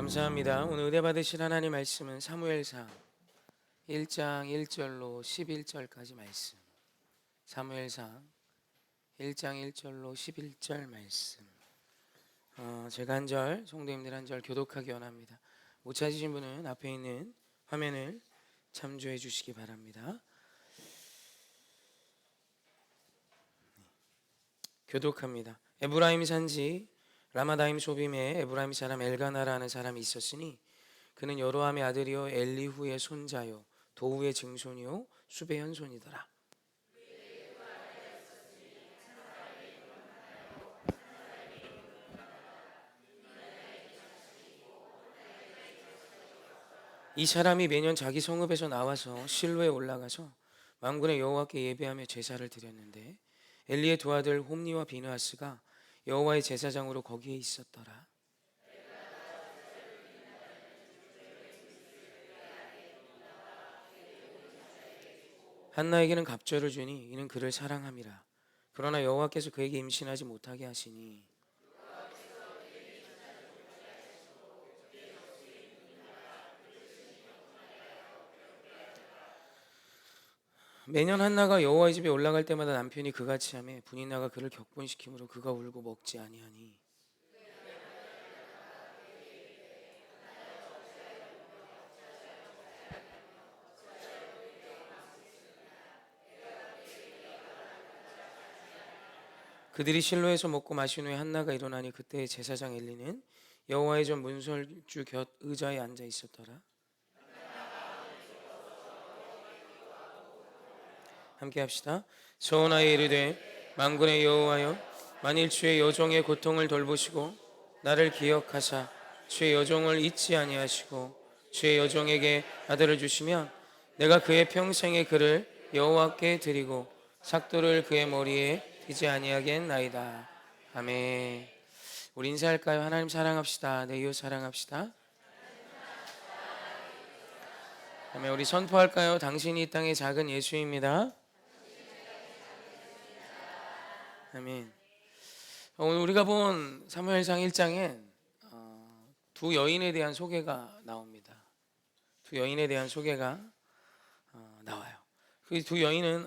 감사합니다. 오늘 은혜 받으실 하나님 말씀은 사무엘상 1장 1절로 11절까지 말씀. 사무엘상 1장 1절로 11절 말씀. 제가 한 절, 성도님들 한 절 교독하기 원합니다. 못 찾으신 분은 앞에 있는 화면을 참조해 주시기 바랍니다. 교독합니다. 에브라임 산지 라마다임 소빔에 에브라임 사람 엘가나라는 사람이 있었으니 그는 여로함의 아들이요 엘리후의 손자요 도후의 증손이요 수베 현손이더라. 이 사람이 매년 자기 성읍에서 나와서 실로에 올라가서 만군의 여호와께 예배하며 제사를 드렸는데 엘리의 두 아들 홈니와 비느하스가 여호와의 제사장으로 거기에 있었더라. 한나에게는 갑절을 주니 이는 그를 사랑함이라. 그러나 여호와께서 그에게 임신하지 못하게 하시니 매년 한나가 여호와의 집에 올라갈 때마다 남편이 그같이 하매 분이나가 그를 격분시키므로 그가 울고 먹지 아니하니 그들이 실로에서 먹고 마신 후에 한나가 일어나니 그때 제사장 엘리는 여호와의 전 문설주 곁 의자에 앉아 있었더라. 함께 합시다. 소원하여 이르되 만군의 여호와여 만일 주의 여종의 고통을 돌보시고 나를 기억하사 주의 여종을 잊지 아니하시고 주의 여종에게 아들을 주시면 내가 그의 평생에 그를 여호와께 드리고 삭도를 그의 머리에 이지 아니하겠나이다. 아멘. 우리 인사할까요? 하나님 사랑합시다. 내 이웃 사랑합시다. 아멘. 우리 선포할까요? 당신이 이 땅의 작은 예수입니다. 아멘. 오늘 우리가 본 사무엘상 1장엔 두 여인에 대한 소개가 나옵니다. 두 여인에 대한 소개가 나와요. 그 두 여인은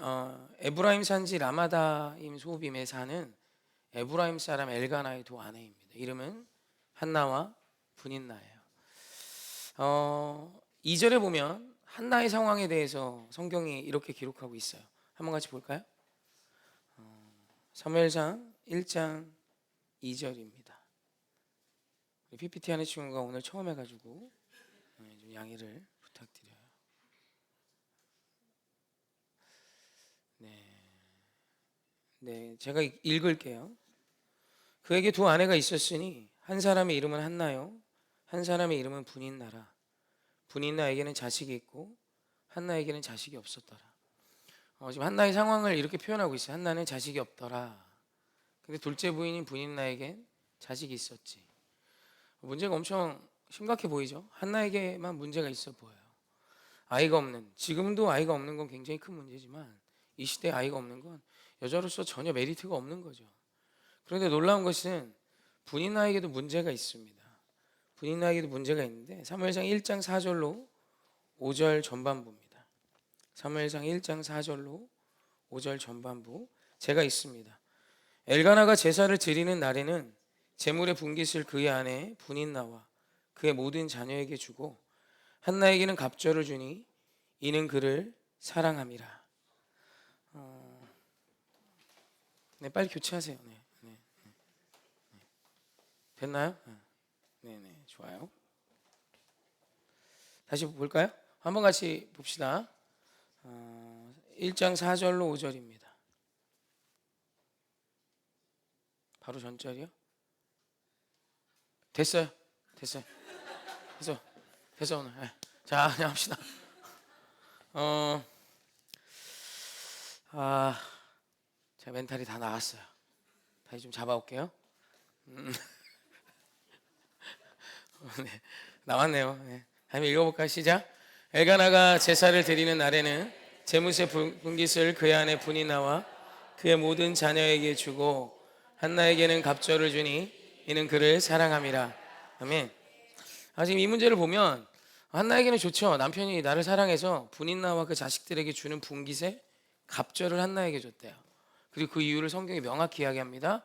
에브라임 산지 라마다임 소빔에 사는 에브라임 사람 엘가나의 두 아내입니다. 이름은 한나와 분인나예요. 2절에 보면 한나의 상황에 대해서 성경이 이렇게 기록하고 있어요. 한번 같이 볼까요? 사무엘상 1장 2절입니다. PPT 하는 친구가 오늘 처음 해가지고 좀 양해를 부탁드려요. 네, 제가 읽을게요. 그에게 두 아내가 있었으니 한 사람의 이름은 한나요, 한 사람의 이름은 분인나라. 분인나에게는 자식이 있고 한나에게는 자식이 없었더라. 지금 한나의 상황을 이렇게 표현하고 있어요. 한나는 자식이 없더라. 근데 둘째 부인인 분인나에겐 자식이 있었지. 문제가 엄청 심각해 보이죠? 한나에게만 문제가 있어 보여요. 아이가 없는, 지금도 아이가 없는 건 굉장히 큰 문제지만 이 시대에 아이가 없는 건 여자로서 전혀 메리트가 없는 거죠. 그런데 놀라운 것은 분인나에게도 문제가 있습니다. 분인나에게도 문제가 있는데 사무엘상 1장 4절로 5절 전반부입니다. 사무엘상 1장 4절로 5절 전반부 제가 있습니다. 엘가나가 제사를 드리는 날에는 제물의 분깃을 그의 아내 분인나와 그의 모든 자녀에게 주고 한나에게는 갑절을 주니 이는 그를 사랑함이라. 네, 빨리 교체하세요. 네. 됐나요? 네, 좋아요. 다시 볼까요? 한번 같이 봅시다. 1장 4절로 5절입니다. 바로 전절이요? 됐어요 오늘. 네. 자, 그냥 합시다. 제가 멘탈이 다 나갔어요. 다시 좀 잡아올게요. 네, 나왔네요. 네. 한번 읽어볼까요? 시작. 엘가나가 제사를 드리는 날에는 제물의 분깃을 그의 아내 분인나와 그의 모든 자녀에게 주고 한나에게는 갑절을 주니 이는 그를 사랑함이라. 아멘. 지금 이 문제를 보면 한나에게는 좋죠. 남편이 나를 사랑해서 분인나와 그 자식들에게 주는 분깃에 갑절을 한나에게 줬대요. 그리고 그 이유를 성경이 명확히 이야기합니다.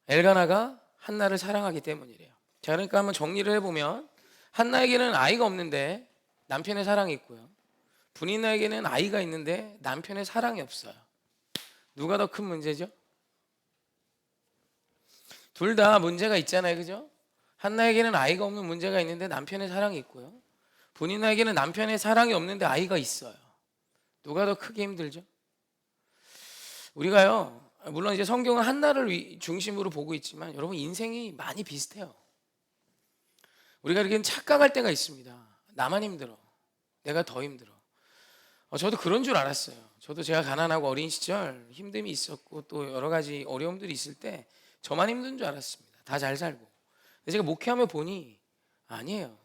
엘가나가 한나를 사랑하기 때문이래요. 자, 그러니까 한번 정리를 해보면 한나에게는 아이가 없는데 남편의 사랑이 있고요. 분인나에게는 아이가 있는데 남편의 사랑이 없어요. 누가 더 큰 문제죠? 둘 다 문제가 있잖아요, 그죠? 한나에게는 아이가 없는 문제가 있는데 남편의 사랑이 있고요. 분인나에게는 남편의 사랑이 없는데 아이가 있어요. 누가 더 크게 힘들죠? 우리가요, 물론 이제 성경은 한나를 중심으로 보고 있지만 여러분 인생이 많이 비슷해요. 우리가 이렇게 착각할 때가 있습니다. 나만 힘들어. 내가 더 힘들어. 저도 그런 줄 알았어요. 저도 제가 가난하고 어린 시절 힘듦이 있었고 또 여러 가지 어려움들이 있을 때 저만 힘든 줄 알았습니다. 다 잘 살고. 근데 제가 목회하며 보니 아니에요.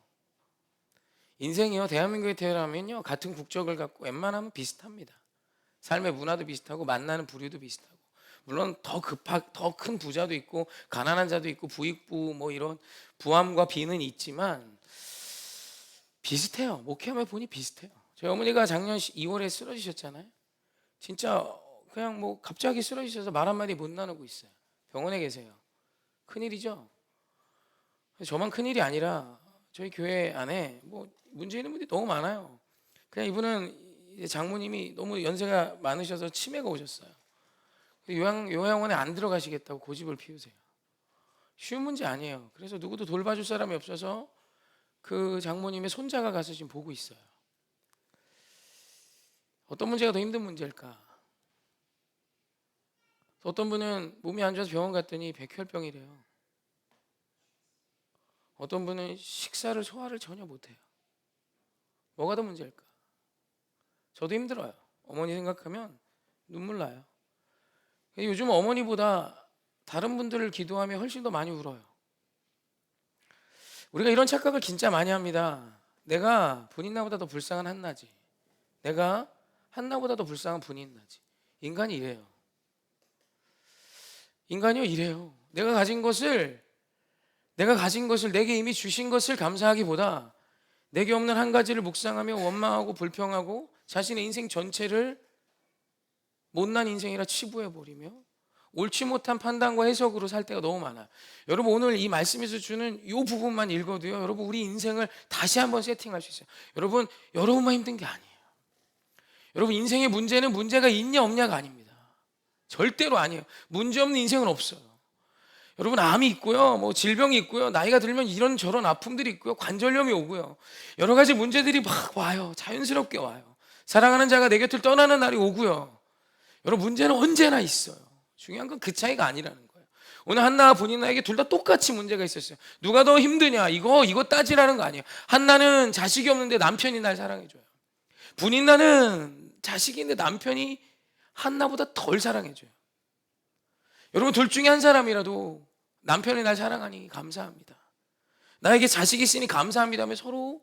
인생이요, 대한민국에 태어나면요 같은 국적을 갖고 웬만하면 비슷합니다. 삶의 문화도 비슷하고 만나는 부류도 비슷하고, 물론 더 큰 부자도 있고 가난한 자도 있고 부익부 뭐 이런 부함과 빈은 있지만 비슷해요. 목회하며 보니 비슷해요. 저희 어머니가 작년 2월에 쓰러지셨잖아요. 진짜 그냥 뭐 갑자기 쓰러지셔서 말 한마디 못 나누고 있어요. 병원에 계세요. 큰일이죠. 저만 큰일이 아니라 저희 교회 안에 뭐 문제 있는 분들이 너무 많아요. 그냥 이분은 이제 장모님이 너무 연세가 많으셔서 치매가 오셨어요. 요양원에 안 들어가시겠다고 고집을 피우세요. 쉬운 문제 아니에요. 그래서 누구도 돌봐줄 사람이 없어서 그 장모님의 손자가 가서 지금 보고 있어요. 어떤 문제가 더 힘든 문제일까? 어떤 분은 몸이 안 좋아서 병원 갔더니 백혈병이래요. 어떤 분은 식사를 소화를 전혀 못해요. 뭐가 더 문제일까? 저도 힘들어요. 어머니 생각하면 눈물 나요. 요즘 어머니보다 다른 분들을 기도하며 훨씬 더 많이 울어요. 우리가 이런 착각을 진짜 많이 합니다. 내가 분인나보다 더 불쌍한 한나지, 내가 한나보다 더 불쌍한 분인나지. 인간이 이래요. 인간이요, 이래요. 내가 가진 것을 내게 이미 주신 것을 감사하기보다 내게 없는 한 가지를 묵상하며 원망하고 불평하고 자신의 인생 전체를 못난 인생이라 치부해버리며 옳지 못한 판단과 해석으로 살 때가 너무 많아요. 여러분, 오늘 이 말씀에서 주는 이 부분만 읽어도요, 여러분 우리 인생을 다시 한번 세팅할 수 있어요. 여러분만 힘든 게 아니에요. 여러분, 인생의 문제는 문제가 있냐 없냐가 아닙니다. 절대로 아니에요. 문제 없는 인생은 없어요. 여러분, 암이 있고요, 뭐 질병이 있고요, 나이가 들면 이런저런 아픔들이 있고요, 관절염이 오고요, 여러 가지 문제들이 막 와요. 자연스럽게 와요. 사랑하는 자가 내 곁을 떠나는 날이 오고요. 여러분, 문제는 언제나 있어요. 중요한 건 그 차이가 아니라는 거예요. 오늘 한나와 분인나에게 둘 다 똑같이 문제가 있었어요. 누가 더 힘드냐, 이거 따지라는 거 아니에요. 한나는 자식이 없는데 남편이 날 사랑해줘요. 분인나는 자식이 있는데 남편이 한나보다 덜 사랑해줘요. 여러분, 둘 중에 한 사람이라도 남편이 날 사랑하니 감사합니다, 나에게 자식이 있으니 감사합니다 하며 서로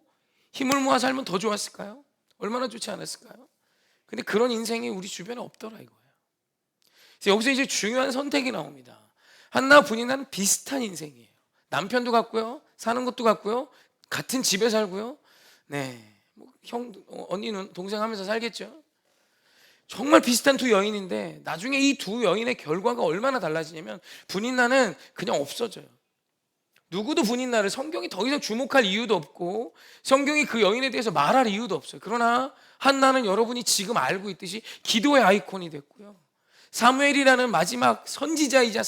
힘을 모아 살면 더 좋았을까요? 얼마나 좋지 않았을까요? 근데 그런 인생이 우리 주변에 없더라 이거예요. 그래서 여기서 이제 중요한 선택이 나옵니다. 한나 분인나는 비슷한 인생이에요. 남편도 같고요, 사는 것도 같고요, 같은 집에 살고요, 뭐 언니는 동생 하면서 살겠죠. 정말 비슷한 두 여인인데 나중에 이 두 여인의 결과가 얼마나 달라지냐면 분인나는 그냥 없어져요. 누구도 분인나를 성경이 더 이상 주목할 이유도 없고 성경이 그 여인에 대해서 말할 이유도 없어요. 그러나 한나는 여러분이 지금 알고 있듯이 기도의 아이콘이 됐고요, 사무엘이라는 마지막 선지자이자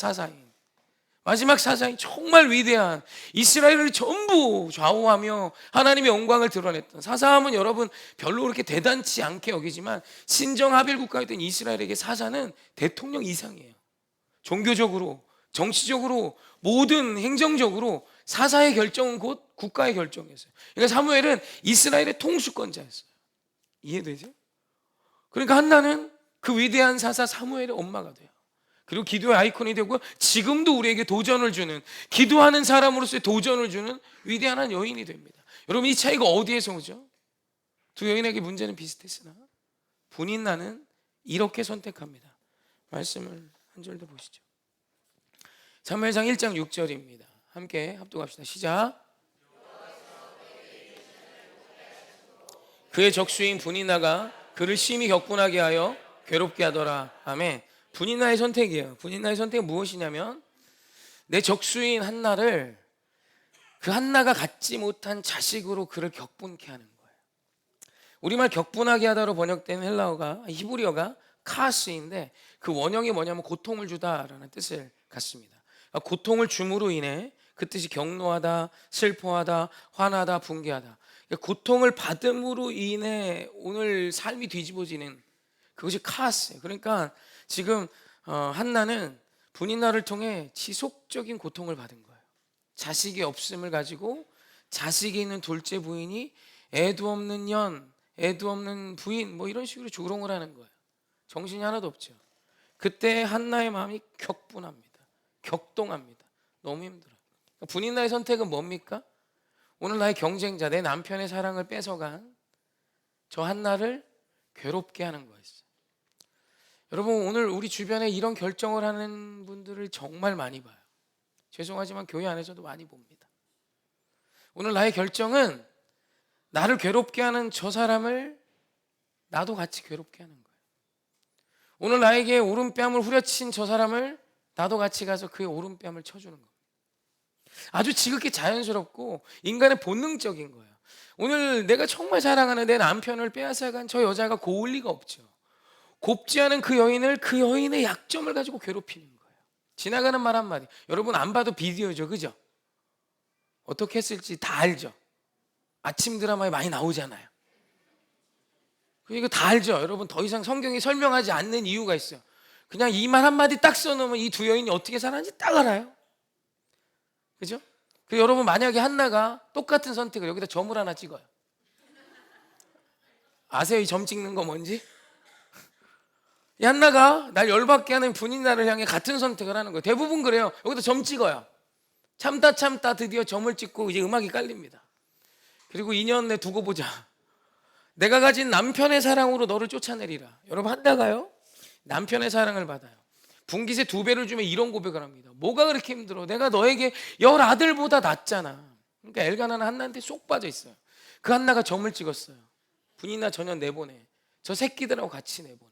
마지막 사사인 정말 위대한, 이스라엘을 전부 좌우하며 하나님의 영광을 드러냈던 사사함은 여러분 별로 그렇게 대단치 않게 여기지만 신정 하빌 국가였던 이스라엘에게 사사는 대통령 이상이에요. 종교적으로, 정치적으로, 모든 행정적으로 사사의 결정은 곧 국가의 결정이었어요. 그러니까 사무엘은 이스라엘의 통수권자였어요. 이해되죠? 그러니까 한나는 그 위대한 사사 사무엘의 엄마가 돼요. 그리고 기도의 아이콘이 되고 지금도 우리에게 도전을 주는, 기도하는 사람으로서의 도전을 주는 위대한 한 여인이 됩니다. 여러분, 이 차이가 어디에서 오죠? 두 여인에게 문제는 비슷했으나 분인나는 이렇게 선택합니다. 말씀을 한 절 더 보시죠. 사무엘상 1장 6절입니다. 함께 합독합시다. 시작. 그의 적수인 분이나가 그를 심히 격분하게 하여 괴롭게 하더라. 아멘. 분이나의 선택이에요. 분이나의 선택은 무엇이냐면 내 적수인 한나를 그 한나가 갖지 못한 자식으로 그를 격분케 하는 거예요. 우리말 격분하게 하다로 번역된 헬라어가 히브리어가 카스인데 그 원형이 뭐냐면 고통을 주다라는 뜻을 갖습니다. 고통을 줌으로 인해 그 뜻이 경노하다, 슬퍼하다, 화나다, 붕괴하다. 고통을 받음으로 인해 오늘 삶이 뒤집어지는 그것이 카스예요. 그러니까 지금 한나는 분이나를 통해 지속적인 고통을 받은 거예요. 자식이 없음을 가지고 자식이 있는 둘째 부인이 애도 없는 년, 애도 없는 부인 뭐 이런 식으로 조롱을 하는 거예요. 정신이 하나도 없죠. 그때 한나의 마음이 격분합니다. 격동합니다. 너무 힘들어요. 분이나의 선택은 뭡니까? 오늘 나의 경쟁자, 내 남편의 사랑을 뺏어간 저 한나를 괴롭게 하는 거였어요. 여러분, 오늘 우리 주변에 이런 결정을 하는 분들을 정말 많이 봐요. 죄송하지만 교회 안에서도 많이 봅니다. 오늘 나의 결정은 나를 괴롭게 하는 저 사람을 나도 같이 괴롭게 하는 거예요. 오늘 나에게 오른뺨을 후려친 저 사람을 나도 같이 가서 그의 오른뺨을 쳐주는 겁니다. 아주 지극히 자연스럽고 인간의 본능적인 거예요. 오늘 내가 정말 사랑하는 내 남편을 빼앗아간 저 여자가 고울 리가 없죠. 곱지 않은 그 여인을 그 여인의 약점을 가지고 괴롭히는 거예요. 지나가는 말 한마디. 여러분 안 봐도 비디오죠, 그죠? 어떻게 했을지 다 알죠. 아침 드라마에 많이 나오잖아요. 이거 다 알죠. 여러분 더 이상 성경이 설명하지 않는 이유가 있어요. 그냥 이 말 한마디 딱 써놓으면 이 두 여인이 어떻게 살았는지 딱 알아요. 그죠? 그리고 여러분 만약에 한나가 똑같은 선택을 여기다 점을 하나 찍어요. 아세요? 이 점 찍는 거 뭔지? 이 한나가 날 열받게 하는 분이나를 향해 같은 선택을 하는 거예요. 대부분 그래요. 여기다 점 찍어요. 참다 드디어 점을 찍고 이제 음악이 깔립니다. 그리고 2년 내 두고 보자. 내가 가진 남편의 사랑으로 너를 쫓아내리라. 여러분 한나가요 남편의 사랑을 받아요. 분깃에 2배를 주면 이런 고백을 합니다. 뭐가 그렇게 힘들어? 내가 너에게 10아들보다 낫잖아. 그러니까 엘가나는 한나한테 쏙 빠져 있어요. 그 한나가 점을 찍었어요. 분이나 전혀 내보내. 저 새끼들하고 같이 내보내.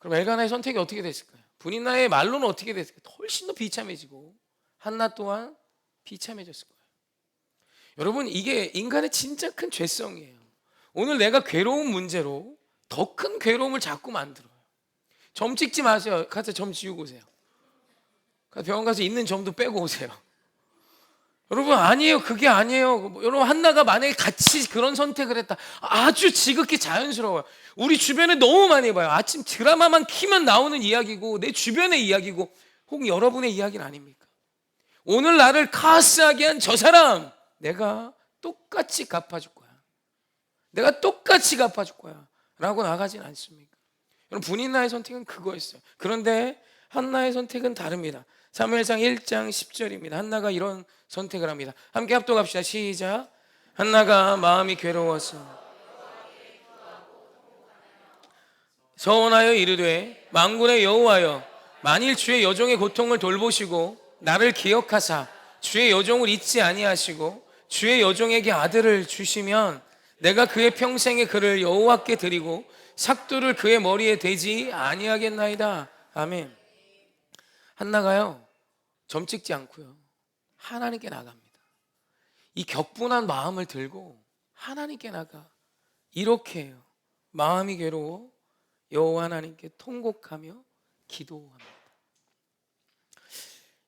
그럼 엘가나의 선택이 어떻게 됐을까요? 분이나의 말로는 어떻게 됐을까요? 훨씬 더 비참해지고 한나 또한 비참해졌을 거예요. 여러분 이게 인간의 진짜 큰 죄성이에요. 오늘 내가 괴로운 문제로 더 큰 괴로움을 자꾸 만들어요. 점 찍지 마세요. 가서 점 지우고 오세요. 병원 가서 있는 점도 빼고 오세요. 여러분 아니에요. 그게 아니에요. 여러분 한나가 만약에 같이 그런 선택을 했다. 아주 지극히 자연스러워요. 우리 주변에 너무 많이 봐요. 아침 드라마만 키면 나오는 이야기고 내 주변의 이야기고 혹은 여러분의 이야기는 아닙니까? 오늘 나를 카스하게 한 저 사람 내가 똑같이 갚아줄 거야. 내가 똑같이 갚아줄 거야 라고 나가진 않습니까? 여러분 분이나의 선택은 그거였어요. 그런데 한나의 선택은 다릅니다. 사무엘상 1장 10절입니다. 한나가 이런 선택을 합니다. 함께 합독합시다. 시작. 한나가 마음이 괴로워서 서원하여 이르되 만군의 여호와여 만일 주의 여종의 고통을 돌보시고 나를 기억하사 주의 여종을 잊지 아니하시고 주의 여종에게 아들을 주시면 내가 그의 평생에 그를 여호와께 드리고 삭도를 그의 머리에 대지 아니하겠나이다. 아멘. 한나가요 점 찍지 않고요 하나님께 나갑니다. 이 격분한 마음을 들고 하나님께 나가 이렇게 해요. 마음이 괴로워 여호와 하나님께 통곡하며 기도합니다.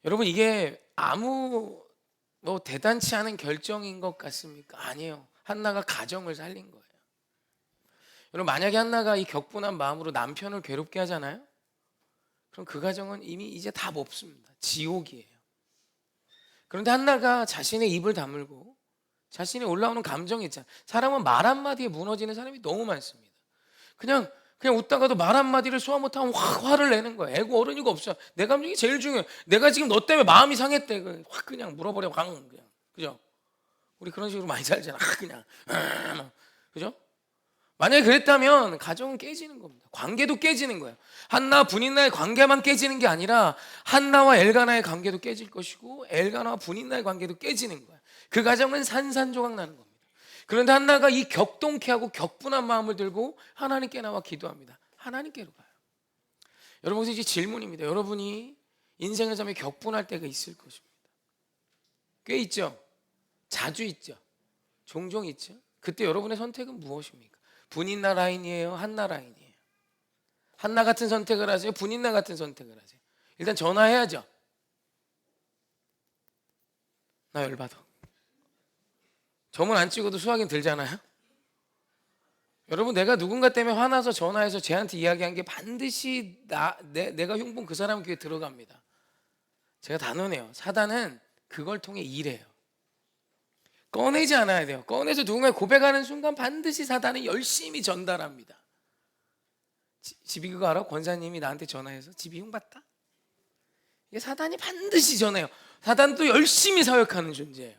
여러분 이게 아무 대단치 않은 결정인 것 같습니까? 아니에요. 한나가 가정을 살린 거예요. 여러분 만약에 한나가 이 격분한 마음으로 남편을 괴롭게 하잖아요. 그럼 그 가정은 이미 이제 답 없습니다. 지옥이에요. 그런데 한나가 자신의 입을 다물고 자신이 올라오는 감정이 있잖아요. 사람은 말 한마디에 무너지는 사람이 너무 많습니다. 그냥 웃다가도 말 한마디를 소화 못하면 확 화를 내는 거예요. 애고 어른이가 없어. 내 감정이 제일 중요해요. 내가 지금 너 때문에 마음이 상했대. 확 그냥 물어버려. 그냥. 그죠? 우리 그런 식으로 많이 살잖아. 그냥. 그죠? 만약에 그랬다면 가정은 깨지는 겁니다. 관계도 깨지는 거예요. 한나 분인나의 관계만 깨지는 게 아니라 한나와 엘가나의 관계도 깨질 것이고 엘가나와 분인나의 관계도 깨지는 거예요. 그 가정은 산산조각 나는 겁니다. 그런데 한나가 이 격동케 하고 격분한 마음을 들고 하나님께 나와 기도합니다. 하나님께로 가요. 여러분, 이제 질문입니다. 여러분이 인생을 삶에 격분할 때가 있을 것입니다. 꽤 있죠? 자주 있죠? 종종 있죠? 그때 여러분의 선택은 무엇입니까? 분인나 라인이에요? 한나 라인이에요? 한나 같은 선택을 하세요? 분인나 같은 선택을 하세요? 일단 전화해야죠. 나 열받아. 점은 안 찍어도 수학인 들잖아요. 여러분, 내가 누군가 때문에 화나서 전화해서 쟤한테 이야기한 게 반드시 내가 흉본 그 사람 귀에 들어갑니다. 제가 단언해요. 사단은 그걸 통해 일해요. 꺼내지 않아야 돼요. 꺼내서 누군가에 고백하는 순간 반드시 사단은 열심히 전달합니다. 집이 그거 알아? 권사님이 나한테 전화해서 집이 흉봤다? 이게 사단이 반드시 전해요. 사단도 열심히 사역하는 존재예요.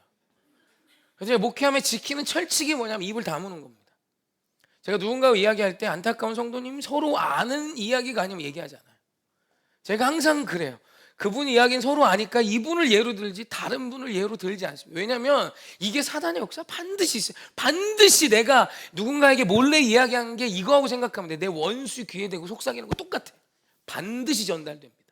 그래서 목회함에 지키는 철칙이 뭐냐면 입을 다무는 겁니다. 제가 누군가와 이야기할 때 안타까운 성도님 서로 아는 이야기가 아니면 얘기하지 않아요. 제가 항상 그래요. 그분 이야기는 서로 아니까 이분을 예로 들지 다른 분을 예로 들지 않습니다. 왜냐하면 이게 사단의 역사 반드시 있어요. 반드시 내가 누군가에게 몰래 이야기한 게 이거하고 생각하면 돼. 내 원수 귀에 대고 속삭이는 거 똑같아. 반드시 전달됩니다.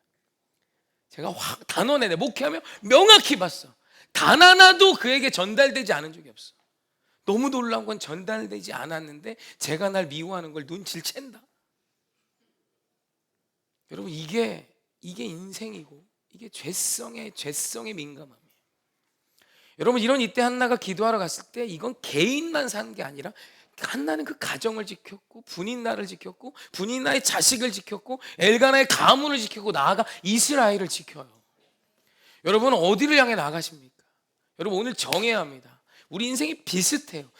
제가 단언해. 목회하며 명확히 봤어. 단 하나도 그에게 전달되지 않은 적이 없어. 너무 놀라운 건 전달되지 않았는데 제가 날 미워하는 걸 눈치를 챈다. 여러분, 이게 인생이고 이게 죄성의 민감함이에요. 여러분, 이런 이때 한나가 기도하러 갔을 때 이건 개인만 산 게 아니라 한나는 그 가정을 지켰고 분인나를 지켰고 분인나의 자식을 지켰고 엘가나의 가문을 지켰고 나아가 이스라엘을 지켜요. 여러분, 어디를 향해 나가십니까? 여러분, 오늘 정해야 합니다. 우리 인생이 비슷해요.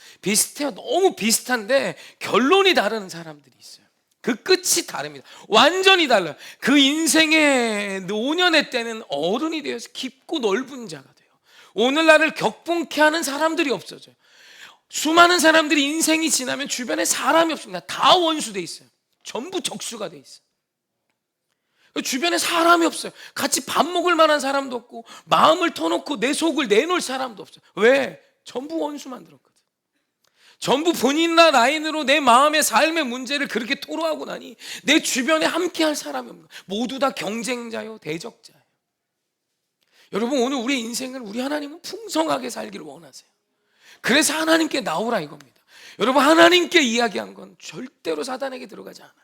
너무 비슷한데 결론이 다른 사람들이 있어요. 그 끝이 다릅니다. 완전히 달라요. 그 인생의 노년의 때는 어른이 되어서 깊고 넓은 자가 돼요. 오늘날을 격분케 하는 사람들이 없어져요. 수많은 사람들이 인생이 지나면 주변에 사람이 없습니다. 다 원수돼 있어요. 전부 적수가 돼 있어요. 주변에 사람이 없어요. 같이 밥 먹을 만한 사람도 없고 마음을 터놓고 내 속을 내놓을 사람도 없어요. 왜? 전부 원수 만들었거든. 전부 본인나 라인으로 내 마음의 삶의 문제를 그렇게 토로하고 나니 내 주변에 함께할 사람이 없는 거예요. 모두 다 경쟁자요, 대적자예요. 여러분, 오늘 우리 인생을 우리 하나님은 풍성하게 살기를 원하세요. 그래서 하나님께 나오라 이겁니다. 여러분, 하나님께 이야기한 건 절대로 사단에게 들어가지 않아요.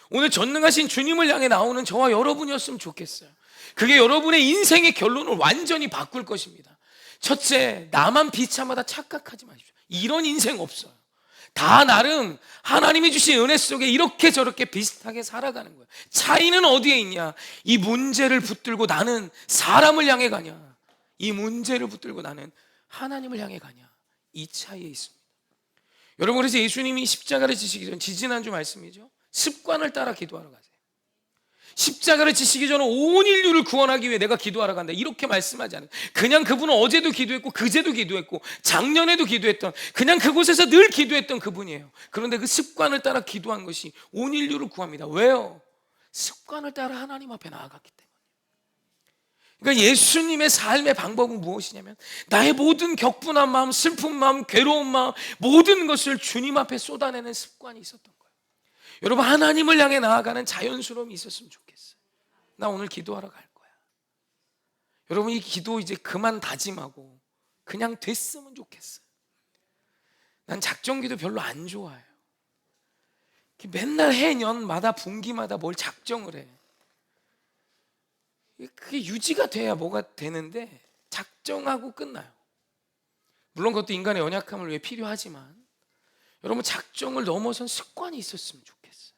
오늘 전능하신 주님을 향해 나오는 저와 여러분이었으면 좋겠어요. 그게 여러분의 인생의 결론을 완전히 바꿀 것입니다. 첫째, 나만 비참하다 착각하지 마십시오. 이런 인생 없어요. 다 나름 하나님이 주신 은혜 속에 이렇게 저렇게 비슷하게 살아가는 거예요. 차이는 어디에 있냐? 이 문제를 붙들고 나는 사람을 향해 가냐, 이 문제를 붙들고 나는 하나님을 향해 가냐, 이 차이에 있습니다. 여러분, 그래서 예수님이 십자가를 지시기 전, 지지난주 말씀이죠, 습관을 따라 기도하러 가세요. 십자가를 지시기 전에 온 인류를 구원하기 위해 내가 기도하러 간다, 이렇게 말씀하지 않아요. 그냥 그분은 어제도 기도했고 그제도 기도했고 작년에도 기도했던, 그냥 그곳에서 늘 기도했던 그분이에요. 그런데 그 습관을 따라 기도한 것이 온 인류를 구합니다. 왜요? 습관을 따라 하나님 앞에 나아갔기 때문에. 그러니까 예수님의 삶의 방법은 무엇이냐면 나의 모든 격분한 마음, 슬픈 마음, 괴로운 마음, 모든 것을 주님 앞에 쏟아내는 습관이 있었던 거예요. 여러분, 하나님을 향해 나아가는 자연스러움이 있었으면 좋겠어요. 나 오늘 기도하러 갈 거야. 여러분, 이 기도 이제 그만 다짐하고 그냥 됐으면 좋겠어요. 난 작정기도 별로 안 좋아해요. 맨날 해년마다 분기마다 뭘 작정을 해. 그게 유지가 돼야 뭐가 되는데 작정하고 끝나요. 물론 그것도 인간의 연약함을 위해 필요하지만 여러분, 작정을 넘어선 습관이 있었으면 좋겠어요.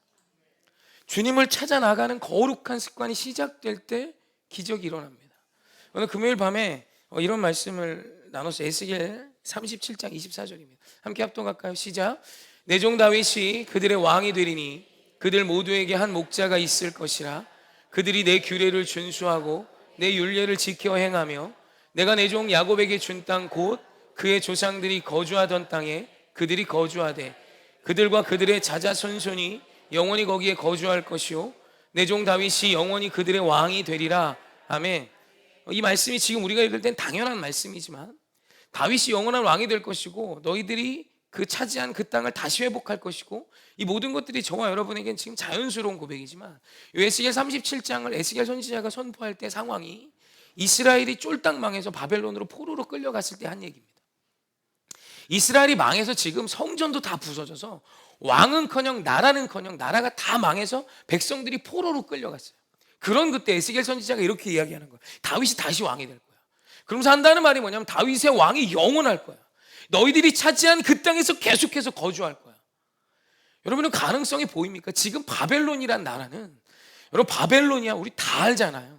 주님을 찾아 나가는 거룩한 습관이 시작될 때 기적이 일어납니다. 오늘 금요일 밤에 이런 말씀을 나눴어요. 에스겔 37장 24절입니다. 함께 합동할까요? 시작. 내 종 다윗이 그들의 왕이 되리니 그들 모두에게 한 목자가 있을 것이라. 그들이 내 규례를 준수하고 내 율례를 지켜 행하며 내가 내 종 야곱에게 준 땅 곧 그의 조상들이 거주하던 땅에 그들이 거주하되 그들과 그들의 자자손손이 영원히 거기에 거주할 것이요 내 종 다윗이 영원히 그들의 왕이 되리라. 아멘. 이 말씀이 지금 우리가 읽을 땐 당연한 말씀이지만 다윗이 영원한 왕이 될 것이고 너희들이 그 차지한 그 땅을 다시 회복할 것이고 이 모든 것들이 저와 여러분에겐 지금 자연스러운 고백이지만 에스겔 37장을 에스겔 선지자가 선포할 때 상황이 이스라엘이 쫄딱 망해서 바벨론으로 포로로 끌려갔을 때 한 얘기입니다. 이스라엘이 망해서 지금 성전도 다 부서져서 왕은커녕 나라는커녕 나라가 다 망해서 백성들이 포로로 끌려갔어요. 그런 그때 에스겔 선지자가 이렇게 이야기하는 거예요. 다윗이 다시 왕이 될 거야. 그러면서 한다는 말이 뭐냐면 다윗의 왕이 영원할 거야. 너희들이 차지한 그 땅에서 계속해서 거주할 거야. 여러분은 가능성이 보입니까? 지금 바벨론이란 나라는, 여러분 바벨론이야 우리 다 알잖아요.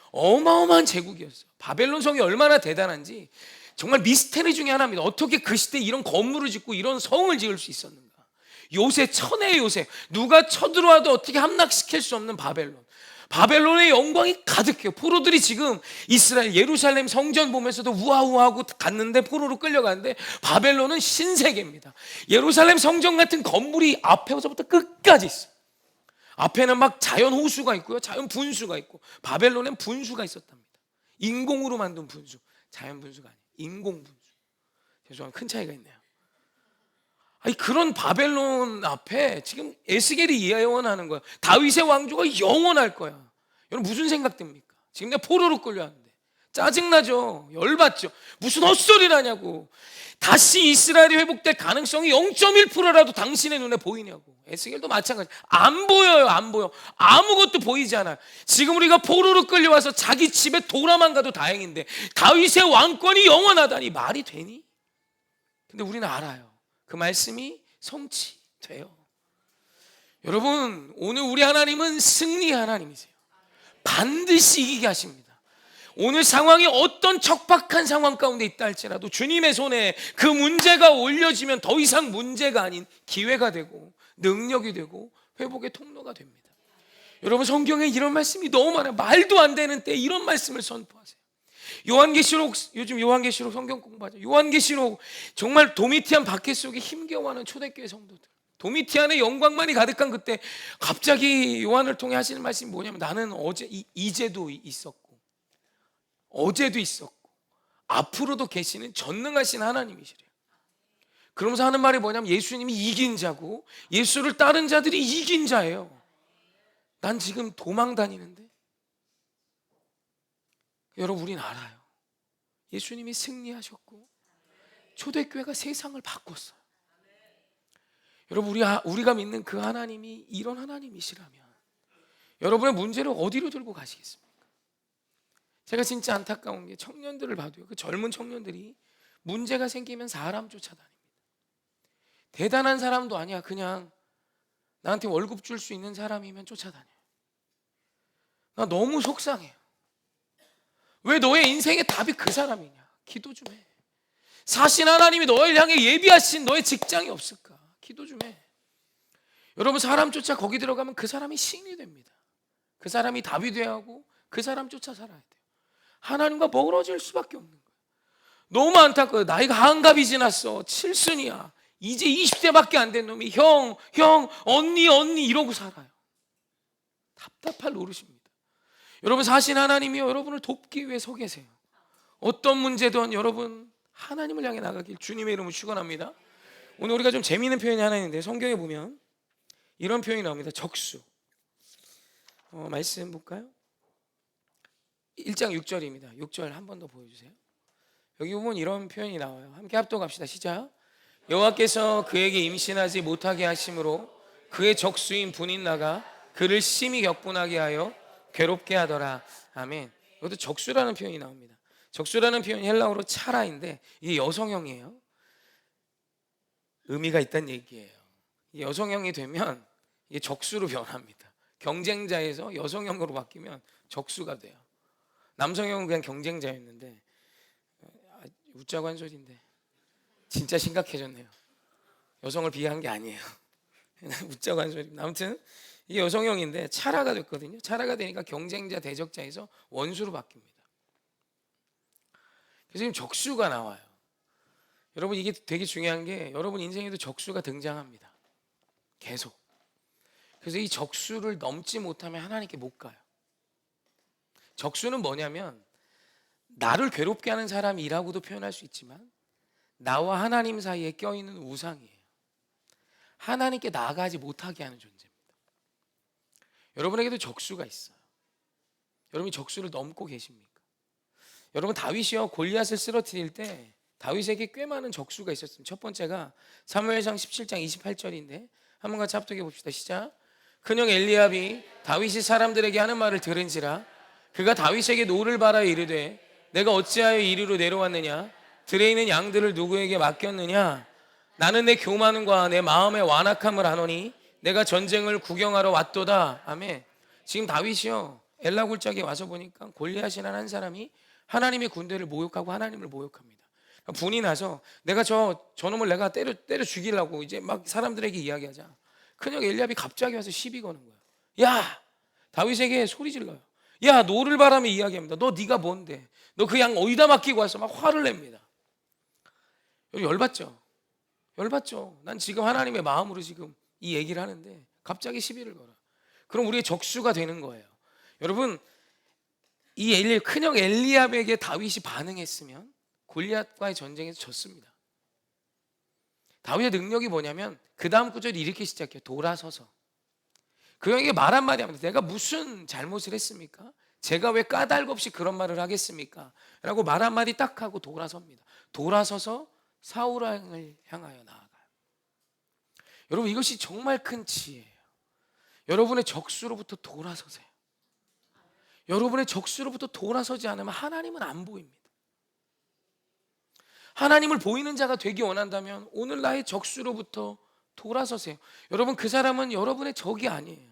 어마어마한 제국이었어. 바벨론 성이 얼마나 대단한지 정말 미스테리 중에 하나입니다. 어떻게 그 시대에 이런 건물을 짓고 이런 성을 지을 수 있었는가. 요새 천의 요새, 누가 쳐들어와도 어떻게 함락시킬 수 없는 바벨론. 바벨론의 영광이 가득해요. 포로들이 지금 이스라엘 예루살렘 성전 보면서도 우아우아하고 갔는데, 포로로 끌려가는데 바벨론은 신세계입니다. 예루살렘 성전 같은 건물이 앞에서부터 끝까지 있어요. 앞에는 막 자연 호수가 있고요, 자연 분수가 있고. 바벨론엔 분수가 있었답니다. 인공으로 만든 분수, 자연 분수가 아니에요. 인공 분수. 죄송합니다. 큰 차이가 있네요. 아니, 그런 바벨론 앞에 지금 에스겔이 예언하는 거야. 다윗의 왕조가 영원할 거야. 여러분 무슨 생각 듭니까? 지금 내가 포로로 끌려왔는데 짜증나죠. 열받죠. 무슨 헛소리라냐고. 다시 이스라엘이 회복될 가능성이 0.1%라도 당신의 눈에 보이냐고. 에스겔도 마찬가지. 안 보여요. 안 보여. 아무것도 보이지 않아요. 지금 우리가 포로로 끌려와서 자기 집에 돌아만 가도 다행인데 다윗의 왕권이 영원하다니 말이 되니? 근데 우리는 알아요. 그 말씀이 성취돼요. 여러분, 오늘 우리 하나님은 승리 하나님이세요. 반드시 이기게 하십니다. 오늘 상황이 어떤 척박한 상황 가운데 있다 할지라도 주님의 손에 그 문제가 올려지면 더 이상 문제가 아닌 기회가 되고 능력이 되고 회복의 통로가 됩니다. 여러분, 성경에 이런 말씀이 너무 많아요. 말도 안 되는 때 이런 말씀을 선포하세요. 요한계시록, 요즘 요한계시록 성경 공부하죠. 요한계시록 정말 도미티안 박해 속에 힘겨워하는 초대교회 성도들, 도미티안의 영광만이 가득한 그때 갑자기 요한을 통해 하시는 말씀이 뭐냐면 나는 이제도 있었고 어제도 있었고 앞으로도 계시는 전능하신 하나님이시래요. 그러면서 하는 말이 뭐냐면 예수님이 이긴 자고 예수를 따른 자들이 이긴 자예요. 난 지금 도망 다니는데 여러분, 우린 알아요. 예수님이 승리하셨고 초대교회가 세상을 바꿨어요. 여러분, 우리가 믿는 그 하나님이 이런 하나님이시라면 여러분의 문제를 어디로 들고 가시겠습니까? 제가 진짜 안타까운 게 청년들을 봐도요, 그 젊은 청년들이 문제가 생기면 사람 쫓아다닙니다. 대단한 사람도 아니야. 그냥 나한테 월급 줄 수 있는 사람이면 쫓아다녀요. 나 너무 속상해요. 왜 너의 인생의 답이 그 사람이냐? 기도 좀 해. 사신 하나님이 너를 향해 예비하신 너의 직장이 없을까? 기도 좀 해. 여러분, 사람 쫓아 거기 들어가면 그 사람이 신이 됩니다. 그 사람이 답이 돼야 하고 그 사람 쫓아 살아야 돼요. 하나님과 멀어질 수밖에 없는 거예요. 너무 안타까워요. 나이가 한갑이 지났어. 칠순이야. 이제 20대밖에 안 된 놈이 형, 언니 이러고 살아요. 답답할 노릇입니다. 여러분, 사신 하나님이 여러분을 돕기 위해 서 계세요. 어떤 문제든 여러분 하나님을 향해 나가길 주님의 이름으로 축원합니다. 오늘 우리가 좀 재미있는 표현이 하나 있는데 성경에 보면 이런 표현이 나옵니다. 적수. 말씀 볼까요? 1장 6절입니다. 6절 한 번 더 보여주세요. 여기 보면 이런 표현이 나와요. 함께 합독합시다. 시작. 여호와께서 그에게 임신하지 못하게 하심으로 그의 적수인 분인 나가 그를 심히 격분하게 하여 괴롭게 하더라. 아멘. 이것도 적수라는 표현이 나옵니다. 적수라는 표현이 헬라어로 차라인데 이게 여성형이에요. 의미가 있다는 얘기예요. 여성형이 되면 이게 적수로 변합니다. 경쟁자에서 여성형으로 바뀌면 적수가 돼요. 남성형은 그냥 경쟁자였는데, 웃자고 한 소리인데 진짜 심각해졌네요. 여성을 비하한 게 아니에요. 웃자고 한 소리입니다. 아무튼 이게 여성형인데 차라가 됐거든요. 차라가 되니까 경쟁자 대적자에서 원수로 바뀝니다. 그래서 지금 적수가 나와요. 여러분, 이게 되게 중요한 게 여러분 인생에도 적수가 등장합니다. 계속. 그래서 이 적수를 넘지 못하면 하나님께 못 가요. 적수는 뭐냐면 나를 괴롭게 하는 사람이라고도 표현할 수 있지만 나와 하나님 사이에 껴있는 우상이에요. 하나님께 나아가지 못하게 하는 존재입니다. 여러분에게도 적수가 있어요. 여러분이 적수를 넘고 계십니까? 여러분, 다윗이요 골리앗을 쓰러뜨릴 때 다윗에게 꽤 많은 적수가 있었습니다. 첫 번째가 사무엘상 17장 28절인데 한번 같이 합독해 봅시다. 시작. 큰형 엘리압이 다윗이 사람들에게 하는 말을 들은지라 그가 다윗에게 노를 바라여 이르되 내가 어찌하여 이리로 내려왔느냐? 들에 있는 양들을 누구에게 맡겼느냐? 나는 내 교만과 내 마음의 완악함을 아노니 내가 전쟁을 구경하러 왔도다. 아멘. 지금 다윗이요 엘라 골짜기에 와서 보니까 골리앗이라는 한 사람이 하나님의 군대를 모욕하고 하나님을 모욕합니다. 분이 나서 내가 저놈을 내가 때려 죽이려고 이제 막 사람들에게 이야기하자. 큰형 엘리압이 갑자기 와서 시비 거는 거예요. 야, 다윗에게 소리 질러요. 야, 노를 바라며 이야기합니다. 너 네가 뭔데? 너 그 양 어디다 맡기고 왔어? 막 화를 냅니다. 열받죠? 열받죠? 난 지금 하나님의 마음으로 지금 이 얘기를 하는데 갑자기 시비를 걸어. 그럼 우리의 적수가 되는 거예요. 여러분, 이 큰형 엘리압에게 다윗이 반응했으면 골리앗과의 전쟁에서 졌습니다. 다윗의 능력이 뭐냐면 그 다음 구절이 이렇게 시작해요. 돌아서서 그 형에게 말 한마디 합니다. 내가 무슨 잘못을 했습니까? 제가 왜 까닭 없이 그런 말을 하겠습니까? 라고 말 한마디 딱 하고 돌아섭니다. 돌아서서 사울 왕을 향하여 나아가요. 여러분, 이것이 정말 큰 지혜예요. 여러분의 적수로부터 돌아서세요. 여러분의 적수로부터 돌아서지 않으면 하나님은 안 보입니다. 하나님을 보이는 자가 되기 원한다면 오늘 나의 적수로부터 돌아서세요. 여러분, 그 사람은 여러분의 적이 아니에요.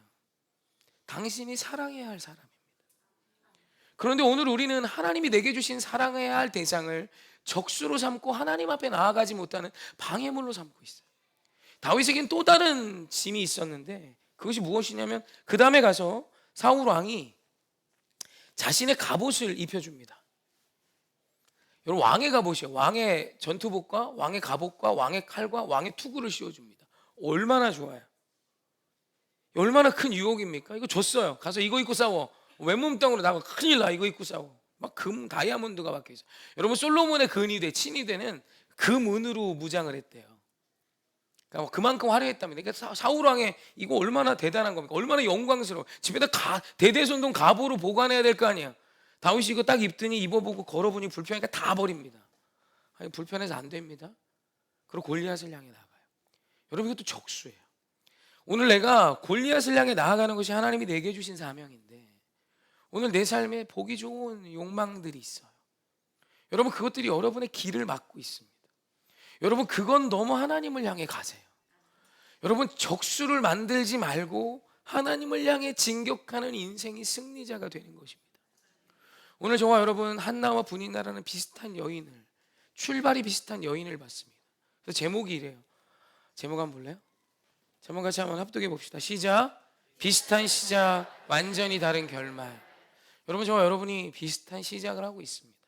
당신이 사랑해야 할 사람입니다. 그런데 오늘 우리는 하나님이 내게 주신 사랑해야 할 대상을 적수로 삼고 하나님 앞에 나아가지 못하는 방해물로 삼고 있어요. 다윗에겐 또 다른 짐이 있었는데 그것이 무엇이냐면 그 다음에 가서 사울 왕이 자신의 갑옷을 입혀줍니다. 여러분, 왕의 갑옷이요. 왕의 전투복과 왕의 갑옷과 왕의 칼과 왕의 투구를 씌워줍니다. 얼마나 좋아요. 얼마나 큰 유혹입니까? 이거 줬어요. 가서 이거 입고 싸워. 맨몸땅으로 나가 큰일 나. 이거 입고 싸워. 막 금 다이아몬드가 박혀있어. 여러분, 솔로몬의 근위대 친위대는 금은으로 무장을 했대요. 그러니까 그만큼 화려했답니다. 그러니까 사울 왕의 이거 얼마나 대단한 겁니까? 얼마나 영광스러워. 집에다 대대손동 갑오로 보관해야 될 거 아니야. 다윗이 이거 딱 입더니 입어보고 걸어보니 불편하니까 다 버립니다. 아니, 불편해서 안 됩니다. 그리고 골리앗을 향해 나가요. 여러분, 이것도 적수예요. 오늘 내가 골리앗을 향해 나아가는 것이 하나님이 내게 주신 사명인데 오늘 내 삶에 보기 좋은 욕망들이 있어요. 여러분, 그것들이 여러분의 길을 막고 있습니다. 여러분, 그건 너무 하나님을 향해 가세요. 여러분, 적수를 만들지 말고 하나님을 향해 진격하는 인생이 승리자가 되는 것입니다. 오늘 저와 여러분 한나와 분인나라는 비슷한 여인을, 출발이 비슷한 여인을 봤습니다. 그래서 제목이 이래요. 제목 한번 볼래요? 제목 같이 한번 합독해 봅시다. 시작. 비슷한 시작, 완전히 다른 결말. 여러분, 저와 여러분이 비슷한 시작을 하고 있습니다.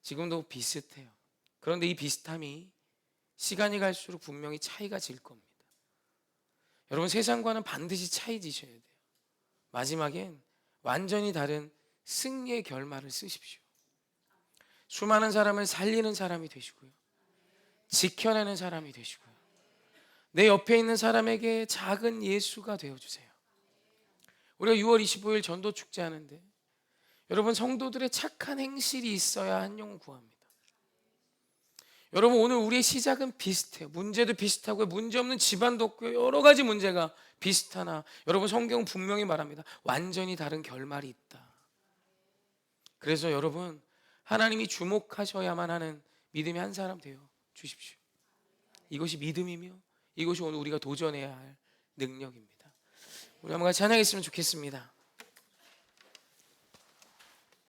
지금도 비슷해요. 그런데 이 비슷함이 시간이 갈수록 분명히 차이가 질 겁니다. 여러분, 세상과는 반드시 차이 지셔야 돼요. 마지막엔 완전히 다른 승리의 결말을 쓰십시오. 수많은 사람을 살리는 사람이 되시고요, 지켜내는 사람이 되시고요, 내 옆에 있는 사람에게 작은 예수가 되어주세요. 우리가 6월 25일 전도 축제 하는데 여러분, 성도들의 착한 행실이 있어야 한 영혼 구합니다. 여러분, 오늘 우리의 시작은 비슷해요. 문제도 비슷하고요, 문제 없는 집안도 없고요, 여러 가지 문제가 비슷하나 여러분, 성경은 분명히 말합니다. 완전히 다른 결말이 있다. 그래서 여러분, 하나님이 주목하셔야만 하는 믿음의 한 사람 되어 주십시오. 이것이 믿음이며 이것이 오늘 우리가 도전해야 할 능력입니다. 우리 한번 같이 찬양했으면 좋겠습니다.